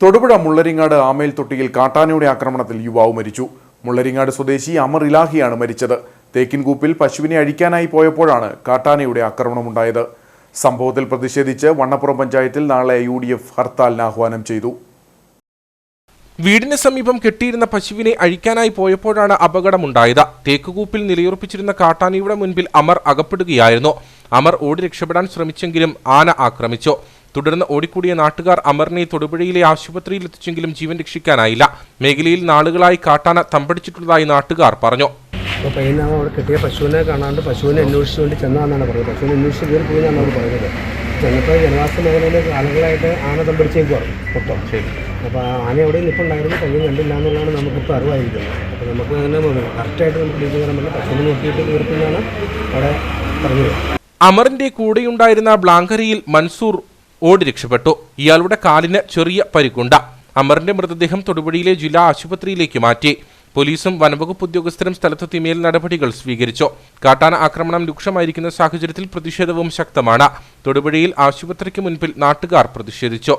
തൊടുപുഴ മുള്ളരിങ്ങാട് ആമേൽ തൊട്ടിയിൽ കാട്ടാനയുടെ ആക്രമണത്തിൽ യുവാവ് മരിച്ചു. മുള്ളരിങ്ങാട് സ്വദേശി അമർ ഇലാഹിയാണ് മരിച്ചത്. തേക്കിൻകൂപ്പിൽ പശുവിനെ അഴിക്കാനായി പോയപ്പോഴാണ് കാട്ടാനയുടെ ആക്രമണമുണ്ടായത്. സംഭവത്തിൽ പ്രതിഷേധിച്ച് വണ്ണപ്പുറം പഞ്ചായത്തിൽ നാളെ UDF ഹർത്താലിന് ആഹ്വാനം ചെയ്തു. വീടിന് സമീപം കെട്ടിയിരുന്ന പശുവിനെ അഴിക്കാനായി പോയപ്പോഴാണ് അപകടമുണ്ടായത്. തേക്കുകൂപ്പിൽ നിലയുറപ്പിച്ചിരുന്ന കാട്ടാനയുടെ മുൻപിൽ അമർ അകപ്പെടുകയായിരുന്നു. അമർ ഓടി രക്ഷപ്പെടാൻ ശ്രമിച്ചെങ്കിലും ആന ആക്രമിച്ചു. തുടർന്ന് ഓടിക്കൂടിയ നാട്ടുകാർ അമറിനെ തൊടുപുഴയിലെ ആശുപത്രിയിൽ എത്തിച്ചെങ്കിലും ജീവൻ രക്ഷിക്കാനായില്ല. മേഖലയിൽ നാളുകളായി കാട്ടാന തമ്പടിച്ചിട്ടുള്ളതായി നാട്ടുകാർ പറഞ്ഞു. അവിടെ കിട്ടിയ പശുവിനെ കാണാണ്ട് പശുവിനെ അന്വേഷിച്ചുകൊണ്ട് ചെന്നാന്നാണ് പറയുന്നത്. പശുവിനെ അന്വേഷിച്ച് കയറി പോയി എന്നാണ് അവർ പറയുന്നത്. ചെന്നപ്പോൾ ജനവാസ മേഖലയിൽ ആളുകളായിട്ട് ആന തമ്പടിച്ചേക്കുവാണ് മൊത്തം. അപ്പോൾ ആന എവിടെയും നിൽപ്പുണ്ടായിരുന്നു, കയ്യും കണ്ടില്ല എന്നുള്ളതാണ് നമുക്കിപ്പോൾ അറിവായിരിക്കുന്നത്. അപ്പോൾ നമുക്ക് അങ്ങനെ കറക്റ്റായിട്ട് നമുക്ക് ഡീൽ ചെയ്യാൻ പറ്റില്ല. പശുവിനെ നോക്കിയിട്ട് കയറിപ്പിന്നാണ് അവിടെ പറഞ്ഞത്. അമറിന്റെ കൂടെയുണ്ടായിരുന്ന ബ്ലാങ്കരയിൽ മൻസൂർ ഓടി രക്ഷപ്പെട്ടു. ഇയാളുടെ കാലിന് ചെറിയ പരിക്കുണ്ട്. അമറിന്റെ മൃതദേഹം തൊടുപുഴയിലെ ജില്ലാ ആശുപത്രിയിലേക്ക് മാറ്റി. പോലീസും വനംവകുപ്പ് ഉദ്യോഗസ്ഥരും സ്ഥലത്തെത്തി മേൽ നടപടികൾ സ്വീകരിച്ചു. കാട്ടാന ആക്രമണം രൂക്ഷമായിരിക്കുന്ന സാഹചര്യത്തിൽ പ്രതിഷേധവും ശക്തമാണ്. തൊടുപുഴയിൽ ആശുപത്രിക്ക് മുൻപിൽ നാട്ടുകാർ പ്രതിഷേധിച്ചു.